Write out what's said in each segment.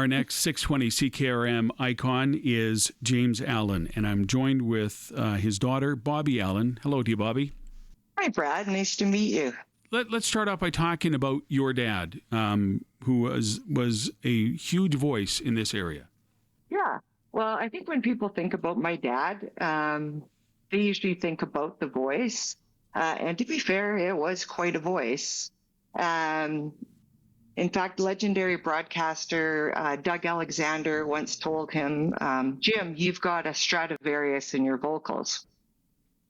Our next 620 CKRM icon is James Allyn, and I'm joined with his daughter, Bobbi Allyn. Hello to you, Bobbi. Hi, Brad. Nice to meet you. Let's start off by talking about your dad, who was a huge voice in this area. Yeah. Well, I think when people think about my dad, they usually think about the voice. And to be fair, it was quite a voice. In fact, legendary broadcaster Doug Alexander once told him, Jim, you've got a Stradivarius in your vocals,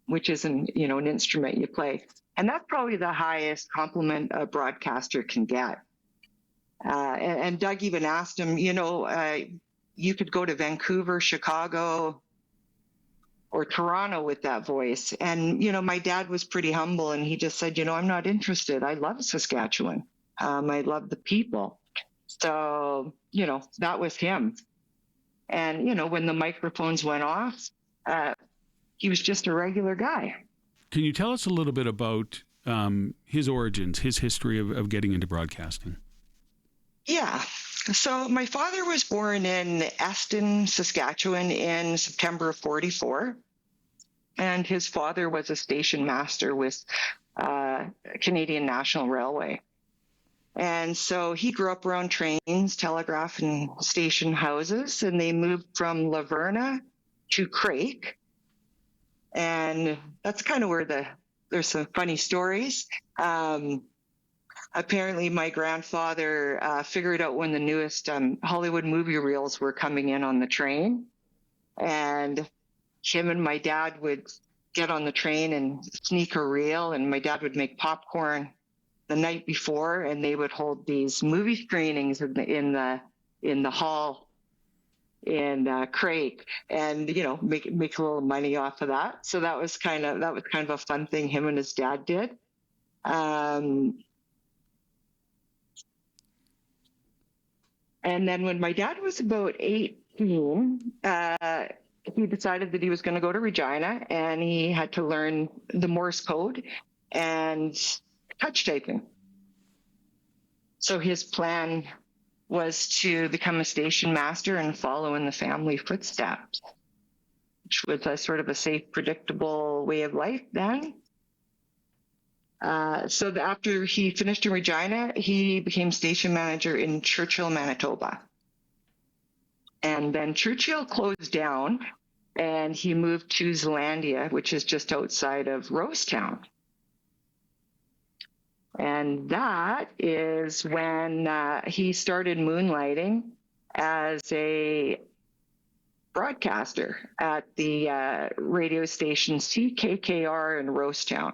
which is an instrument you play. And that's probably the highest compliment a broadcaster can get. And Doug even asked him, you could go to Vancouver, Chicago, or Toronto with that voice. And, my dad was pretty humble and he just said, I'm not interested. I love Saskatchewan. I love the people. So, that was him. And, when the microphones went off, he was just a regular guy. Can you tell us a little bit about his origins, his history of getting into broadcasting? Yeah. So my father was born in Eston, Saskatchewan in September of 1944. And his father was a station master with Canadian National Railway. And so he grew up around trains, telegraph, and station houses. And they moved from Laverna to Craik. And that's kind of where there's some funny stories. Apparently, my grandfather figured out when the newest Hollywood movie reels were coming in on the train. And him and my dad would get on the train and sneak a reel. And my dad would make popcorn the night before. And they would hold these movie screenings in the hall in Craik, and make a little money off of that. So that was kind of a fun thing him and his dad did. And then when my dad was about 18, he decided that he was going to go to Regina, and he had to learn the Morse code and touch typing. So his plan was to become a station master and follow in the family footsteps, which was a sort of a safe, predictable way of life then. So after he finished in Regina, he became station manager in Churchill, Manitoba. And then Churchill closed down, and he moved to Zealandia, which is just outside of Rosetown. And that is when he started moonlighting as a broadcaster at the radio station CKKR in Rosetown.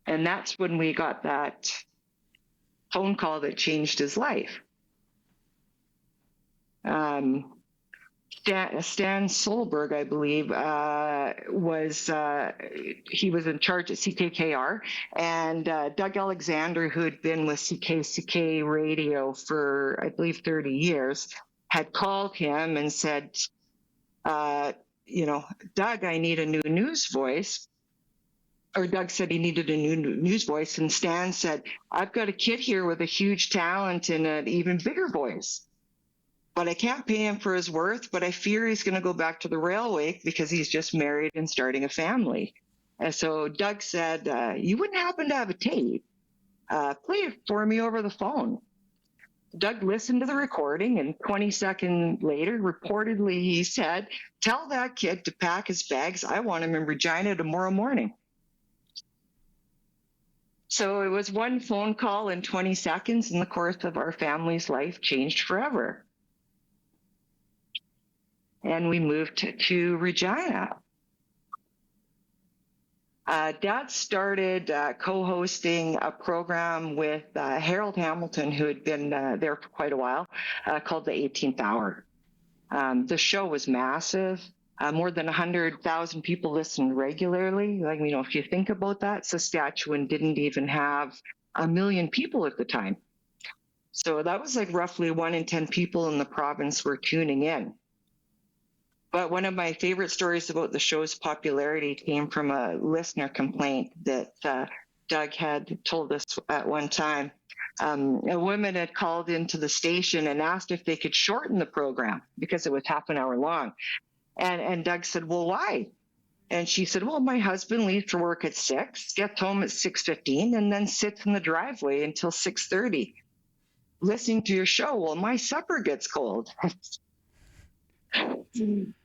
And that's when we got that phone call that changed his life. Stan Solberg, I believe, he was in charge at CKKR, and Doug Alexander, who had been with CKCK radio for, I believe, 30 years, had called him and said, Doug, I need a new news voice. Or Doug said he needed a new news voice, and Stan said, I've got a kid here with a huge talent and an even bigger voice. But I can't pay him for his worth, but I fear he's going to go back to the railway because he's just married and starting a family. And so Doug said, you wouldn't happen to have a tape? Play it for me over the phone. Doug listened to the recording, and 20 seconds later, reportedly, he said, tell that kid to pack his bags. I want him in Regina tomorrow morning. So it was one phone call in 20 seconds, and the course of our family's life changed forever. And we moved to Regina. Dad started co-hosting a program with Harold Hamilton, who had been there for quite a while, called The 18th Hour. The show was massive. More than 100,000 people listened regularly. If you think about that, Saskatchewan didn't even have 1 million people at the time. So that was roughly 1 in 10 people in the province were tuning in. But one of my favorite stories about the show's popularity came from a listener complaint that Doug had told us at one time. A woman had called into the station and asked if they could shorten the program because it was half an hour long. And Doug said, well, why? And she said, well, my husband leaves for work at 6, gets home at 6:15, and then sits in the driveway until 6:30 listening to your show. Well, my supper gets cold.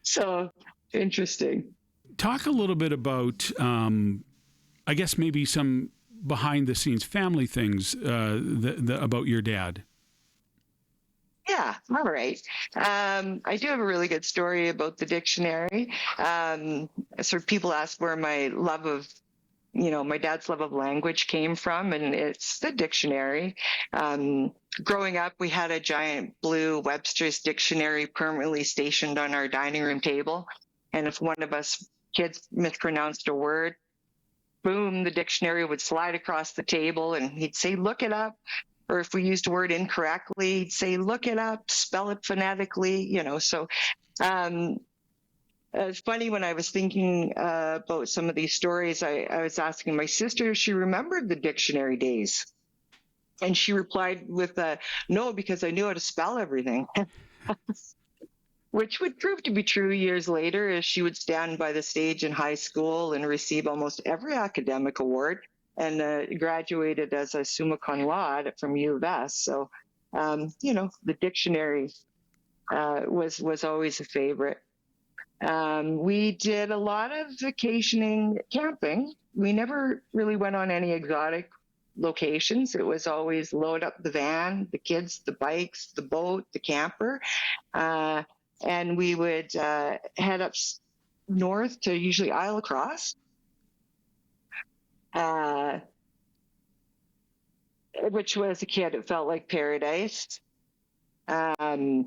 So interesting. Talk a little bit about, I guess, maybe some behind-the-scenes family things about your dad. Yeah, all right. I do have a really good story about the dictionary. Sort of people ask where my love of, my dad's love of language came from, and it's the dictionary. Growing up, we had a giant blue Webster's dictionary permanently stationed on our dining room table. And if one of us kids mispronounced a word, boom, the dictionary would slide across the table and he'd say, look it up. Or if we used a word incorrectly, he'd say, look it up, spell it phonetically, So it's funny, when I was thinking about some of these stories, I was asking my sister if she remembered the dictionary days. And she replied with, no, because I knew how to spell everything. Which would prove to be true years later, as she would stand by the stage in high school and receive almost every academic award, and graduated as a summa cum laude from U of S. So, the dictionary was always a favorite. We did a lot of vacationing, camping. We never really went on any exotic locations. It was always load up the van, the kids, the bikes, the boat, the camper. And we would head up north to usually Isle Across, which was, a kid, it felt like paradise. They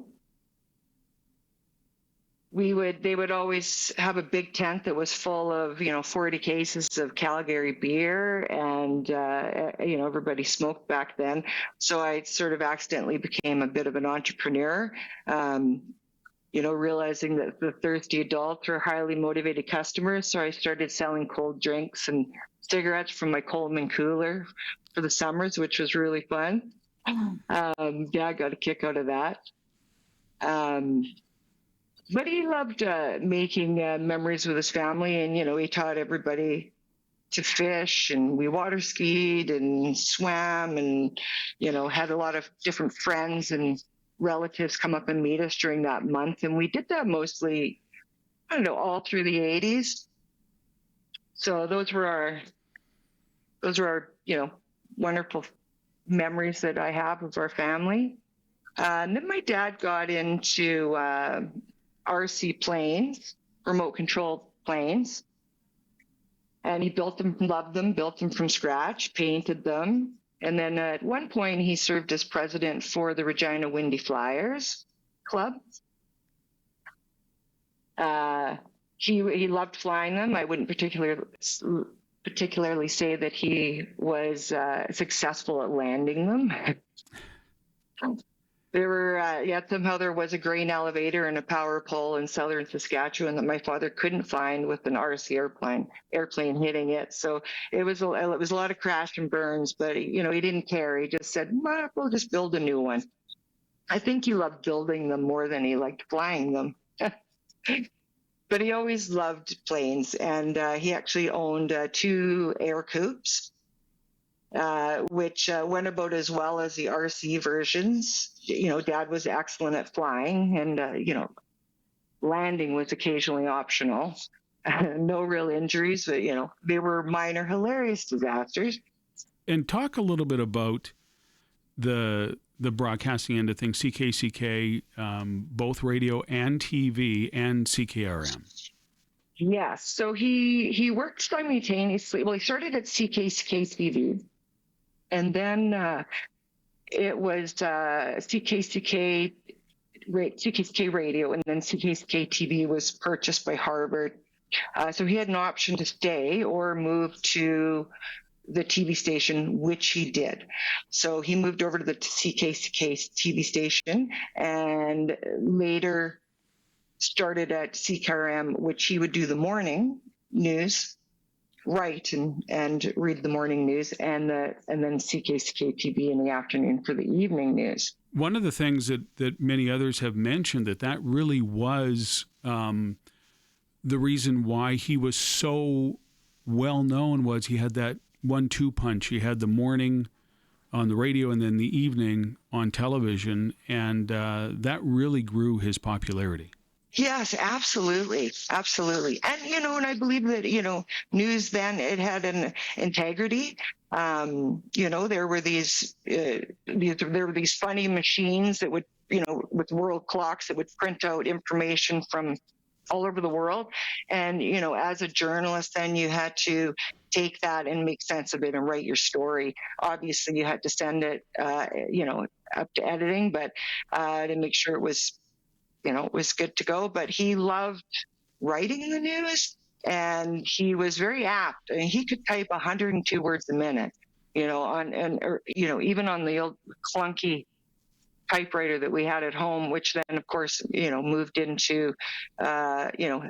would always have a big tent that was full of, 40 cases of Calgary beer, and, everybody smoked back then. So I sort of accidentally became a bit of an entrepreneur, realizing that the thirsty adults were highly motivated customers. So I started selling cold drinks and cigarettes from my Coleman cooler for the summers, which was really fun. I got a kick out of that. But he loved making memories with his family, and he taught everybody to fish, and we water skied and swam, and had a lot of different friends and relatives come up and meet us during that month. And we did that mostly, all through the 80s. So those were our wonderful memories that I have of our family. And then my dad got into RC planes, remote control planes. And he built them, loved them, built them from scratch, painted them. And then at one point, he served as president for the Regina Windy Flyers Club. He loved flying them. I wouldn't particularly say that he was successful at landing them. There were, somehow there was a grain elevator and a power pole in southern Saskatchewan that my father couldn't find with an RC airplane hitting it. So it was a lot of crash and burns, but he didn't care. He just said, we'll just build a new one. I think he loved building them more than he liked flying them. But he always loved planes, and he actually owned 2 air coupes, which went about as well as the RC versions. Dad was excellent at flying, and, landing was occasionally optional. No real injuries, but, they were minor, hilarious disasters. And talk a little bit about the broadcasting end of things, CKCK, both radio and TV, and CKRM. Yes. So he worked simultaneously. Well, he started at CKCK-TV, and then it was CKCK Radio, and then CKCK-TV was purchased by Harvard. So he had an option to stay or move to the TV station, which he did. So he moved over to the CKCK-TV station, and later started at CKRM, which he would do the morning news write and read the morning news, and then CKCK-TV in the afternoon for the evening news. One of the things that many others have mentioned that really was the reason why he was so well known was he had that 1-2 punch. He had the morning on the radio and then the evening on television, and that really grew his popularity. Yes, absolutely. Absolutely. And, and I believe that, news then, it had an integrity. There were these funny machines that would, with world clocks that would print out information from all over the world. And, as a journalist, then you had to take that and make sense of it and write your story. Obviously, you had to send it, up to editing, but to make sure it was good to go. But he loved writing the news, and he was very apt. I mean, he could type 102 words a minute, even on the old clunky typewriter that we had at home, which then, of course, moved into,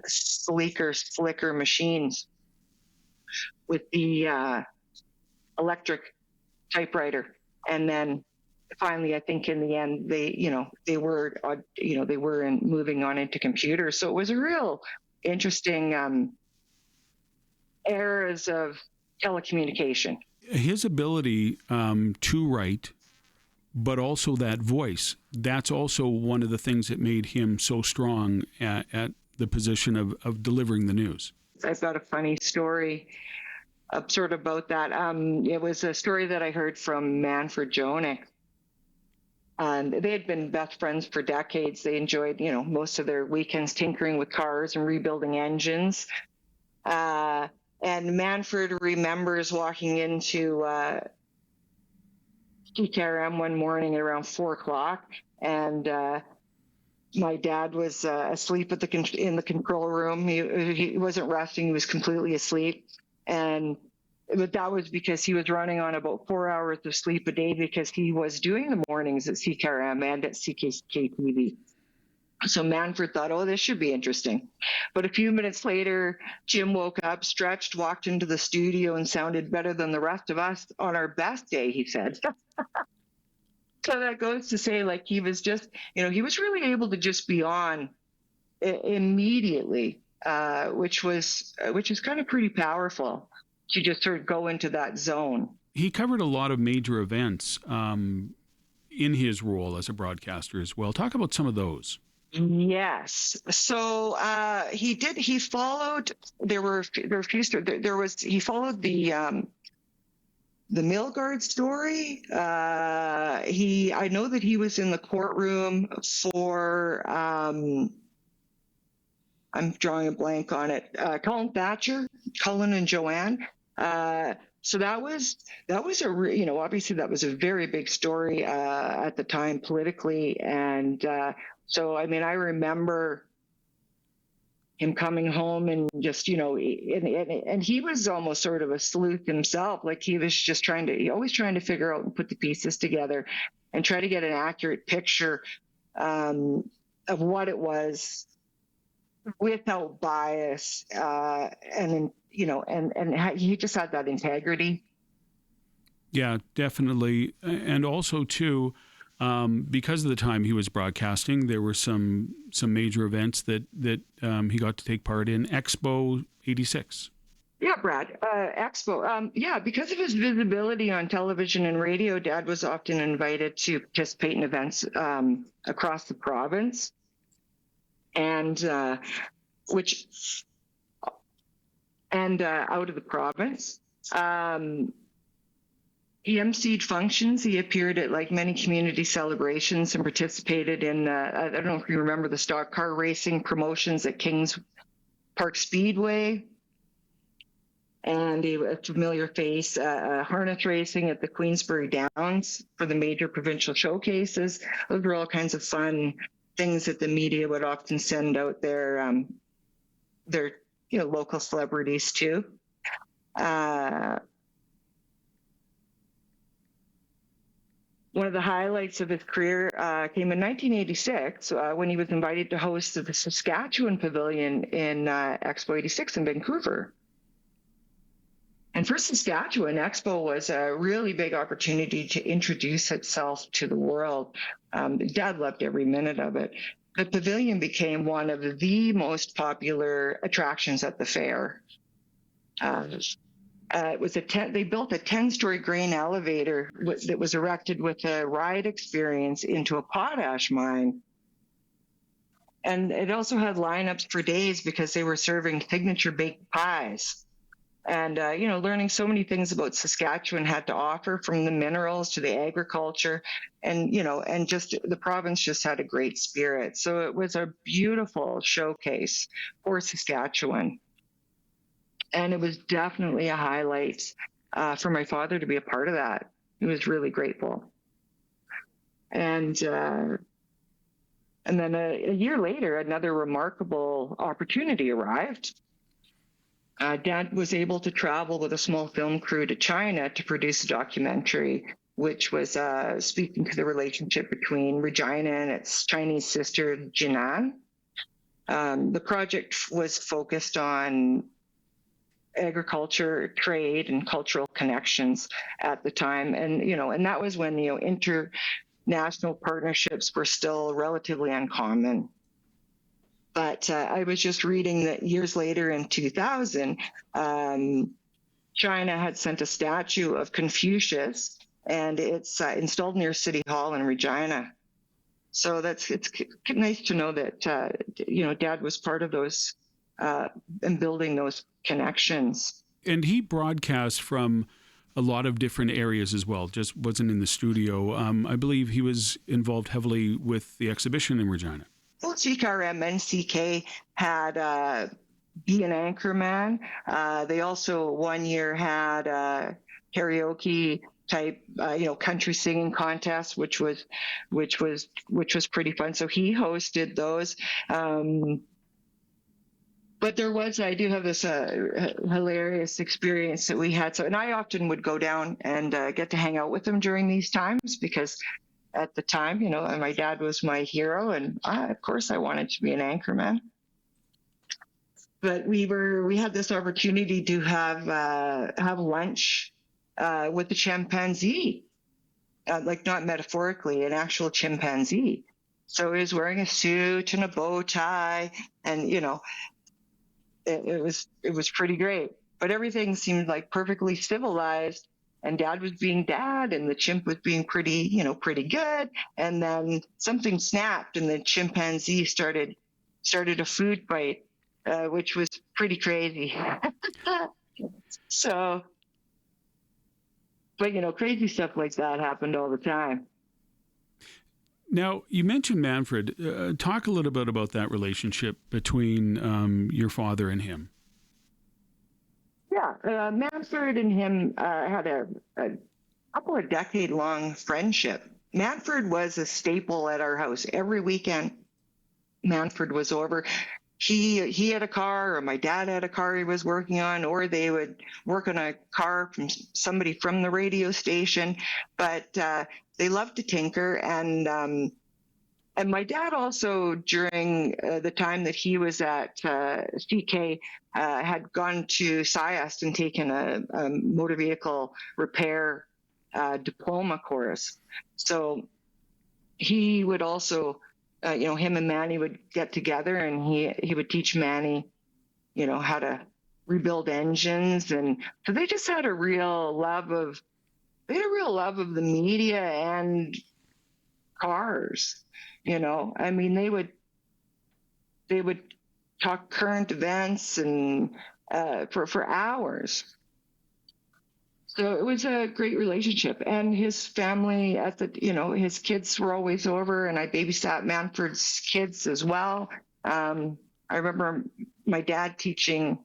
sleeker, slicker machines with the electric typewriter. And then finally, I think in the end, they were moving on into computers. So it was a real interesting eras of telecommunication. His ability to write, but also that voice, that's also one of the things that made him so strong at the position of delivering the news. I've got a funny story sort of about that. It was a story that I heard from Manfred Jonick. And they had been best friends for decades. They enjoyed, most of their weekends tinkering with cars and rebuilding engines. And Manfred remembers walking into CKRM one morning at around 4:00, and my dad was asleep in the control room. He wasn't resting; he was completely asleep, but that was because he was running on about 4 hours of sleep a day because he was doing the mornings at CKRM and at CKCK-TV. So Manfred thought, oh, this should be interesting. But a few minutes later, Jim woke up, stretched, walked into the studio, and sounded better than the rest of us on our best day, he said. So that goes to say, like, he was just, he was really able to just be on immediately, which is kind of pretty powerful to just sort of go into that zone. He covered a lot of major events in his role as a broadcaster as well. Talk about some of those. Yes. So he followed, he followed the Milgard story. I know that he was in the courtroom for, I'm drawing a blank on it, Colin Thatcher, Cullen and Joanne. So that was obviously that was a very big story at the time politically. And so, I mean, I remember him coming home and just, and he was almost sort of a sleuth himself. Like he was just always trying to figure out and put the pieces together and try to get an accurate picture of what it was without bias. And he just had that integrity. Yeah, definitely. And also too, because of the time he was broadcasting, there were some major events that he got to take part in. Expo 86. Yeah, Brad. Expo. Because of his visibility on television and radio, Dad was often invited to participate in events across the province, and out of the province. He emceed functions. He appeared at like many community celebrations and participated in, I don't know if you remember the stock car racing promotions at Kings Park Speedway. And a familiar face, harness racing at the Queensbury Downs for the major provincial showcases. Those were all kinds of fun things that the media would often send out their local celebrities to. One of the highlights of his career came in 1986 when he was invited to host the Saskatchewan Pavilion in Expo 86 in Vancouver. And for Saskatchewan, Expo was a really big opportunity to introduce itself to the world. Dad loved every minute of it. The pavilion became one of the most popular attractions at the fair. It was they built a 10-story grain elevator that was erected with a ride experience into a potash mine. And it also had lineups for days because they were serving signature baked pies. And, learning so many things about Saskatchewan had to offer, from the minerals to the agriculture. And, and just the province just had a great spirit. So it was a beautiful showcase for Saskatchewan. And it was definitely a highlight for my father to be a part of that. He was really grateful. And then a year later, another remarkable opportunity arrived. Dad was able to travel with a small film crew to China to produce a documentary, which was speaking to the relationship between Regina and its Chinese sister, Jinan. The project was focused on agriculture, trade, and cultural connections at the time. And that was when, international partnerships were still relatively uncommon. But I was just reading that years later in 2000, China had sent a statue of Confucius, and it's installed near City Hall in Regina. So it's nice to know that, Dad was part of those and building those connections. And he broadcast from a lot of different areas as well, just wasn't in the studio. I believe he was involved heavily with the exhibition in Regina. Well, CKRM and CK had Be an Anchorman. They also one year had a karaoke type, country singing contest, which was pretty fun. So he hosted those. But I do have this hilarious experience that we had. And I often would go down and get to hang out with him during these times, because at the time, and my dad was my hero, and of course I wanted to be an anchorman. But we had this opportunity to have lunch with the chimpanzee, like not metaphorically, an actual chimpanzee. So he was wearing a suit and a bow tie, and it was pretty great. But everything seemed like perfectly civilized. And Dad was being Dad, and the chimp was being pretty good. And then something snapped, and the chimpanzee started a food fight, which was pretty crazy. So, but crazy stuff like that happened all the time. Now, you mentioned Manfred. Talk a little bit about that relationship between your father and him. Yeah, Manfred and him had a couple of decade-long friendship. Manfred was a staple at our house. Every weekend, Manfred was over. He had a car, or my dad had a car he was working on, or they would work on a car from somebody from the radio station. But they loved to tinker, and my dad also, during the time that he was at CK, had gone to SciEst and taken a motor vehicle repair diploma course. So he would also, him and Manny would get together, and he would teach Manny, how to rebuild engines. And so they just had a real love of the media and cars. I mean, they would talk current events and for hours. So it was a great relationship. And his family his kids were always over, and I babysat Manfred's kids as well. I remember my dad teaching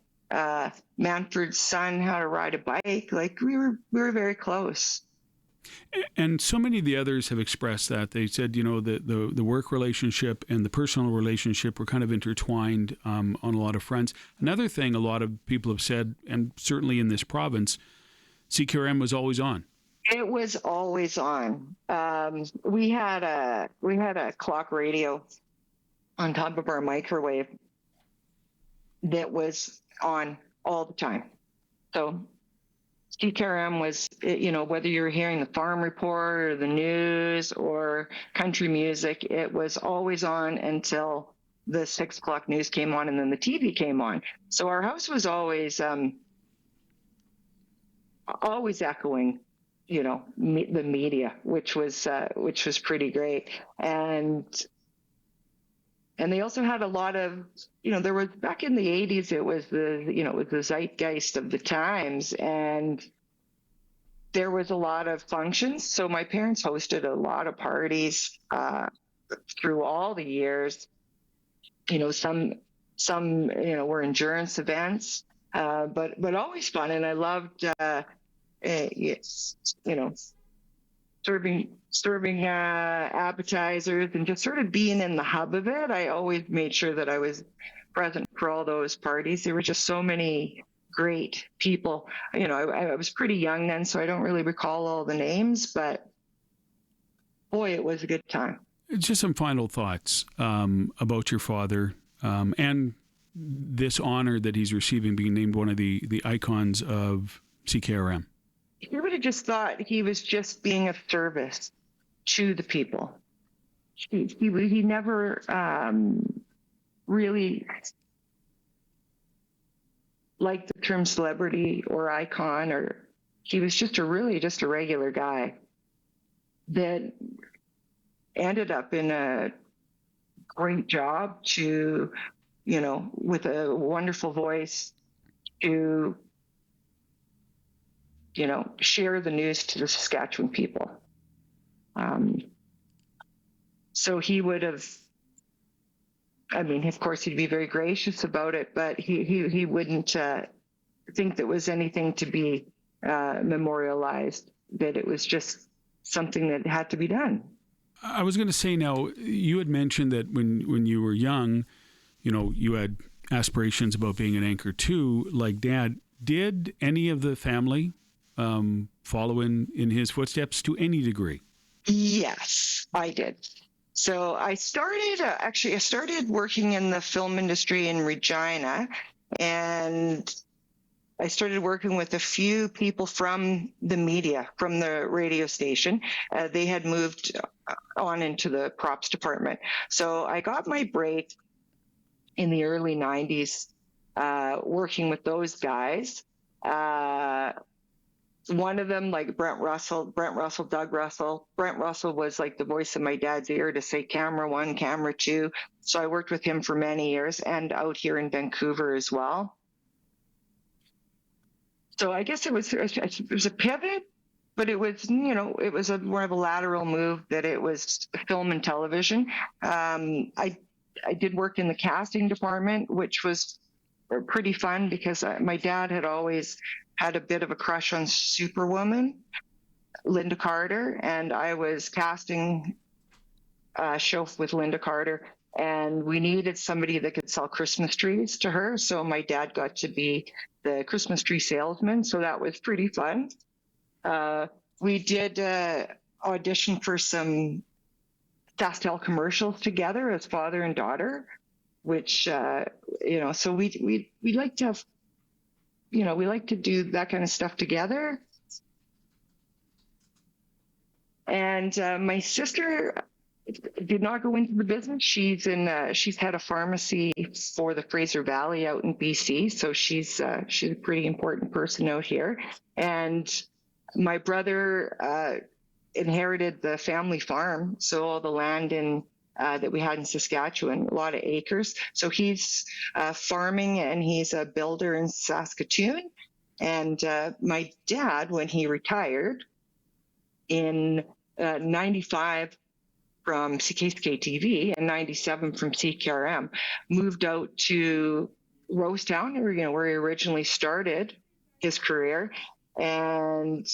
Manfred's son how to ride a bike. Like, we were very close. And so many of the others have expressed that. They said, the work relationship and the personal relationship were kind of intertwined on a lot of fronts. Another thing a lot of people have said, and certainly in this province, CKRM was always on. It was always on. We had a clock radio on top of our microwave that was on all the time. So CKRM was, whether you were hearing the farm report or the news or country music, it was always on until the 6 o'clock news came on and then the TV came on. So our house was always echoing, the media, which was pretty great. And they also had a lot of, there was, back in the 80s, it was the zeitgeist of the times, and there was a lot of functions. So my parents hosted a lot of parties through all the years. Some were endurance events, but always fun. And I loved, serving appetizers and just sort of being in the hub of it. I always made sure that I was present for all those parties. There were just so many great people. I was pretty young then, so I don't really recall all the names, but boy, it was a good time. Just some final thoughts about your father and this honor that he's receiving, being named one of the icons of CKRM. He would have just thought he was just being of service to the people. He never really liked the term celebrity or icon, or he was just a regular guy that ended up in a great job with a wonderful voice to share the news to the Saskatchewan people. So he would have, of course, he'd be very gracious about it, but he wouldn't think that was anything to be memorialized, that it was just something that had to be done. I was going to say, now, you had mentioned that when you were young, you had aspirations about being an anchor too, like Dad. Did any of the family follow in his footsteps to any degree? Yes, I did. So I started working in the film industry in Regina, and I started working with a few people from the media, from the radio station. They had moved on into the props department. So I got my break in the early 90s working with those guys. One of them, like Brent Russell, Doug Russell. Brent Russell was like the voice of my dad's ear to say camera 1, camera 2. So I worked with him for many years, and out here in Vancouver as well. So I guess it was a pivot, but it was, it was more of a lateral move, that it was film and television. I did work in the casting department, which was pretty fun because my dad had always had a bit of a crush on Superwoman, Linda Carter, and I was casting a show with Linda Carter, and we needed somebody that could sell Christmas trees to her. So my dad got to be the Christmas tree salesman. So that was pretty fun. We did audition for some Fastel commercials together as father and daughter, which, so we like to have, we like to do that kind of stuff together. And my sister did not go into the business. She's had a pharmacy for the Fraser Valley out in BC. So she's a pretty important person out here. And my brother inherited the family farm. So all the land that we had in Saskatchewan, a lot of acres. So he's farming, and he's a builder in Saskatoon. And my dad, when he retired in 95 from CKCK-TV and 97 from CKRM, moved out to Rosetown, where he originally started his career, and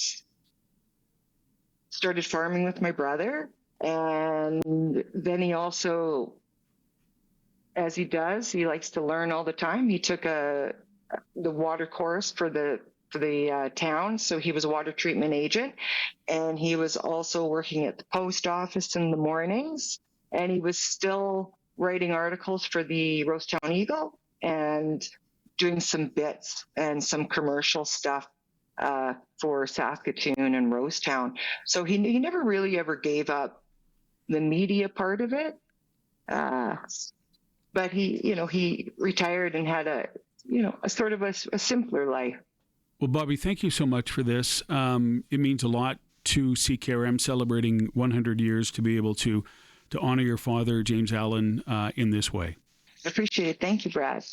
started farming with my brother. And then he also, as he does, he likes to learn all the time. He took the water course for the town, so he was a water treatment agent, and he was also working at the post office in the mornings, and he was still writing articles for the Rosetown Eagle and doing some bits and some commercial stuff for Saskatoon and Rosetown. So he never really ever gave up the media part of it. But he retired and had a sort of a simpler life. Well, Bobbi, thank you so much for this. It means a lot to CKRM celebrating 100 years to be able to honor your father, James Allyn, in this way. I appreciate it. Thank you, Brad.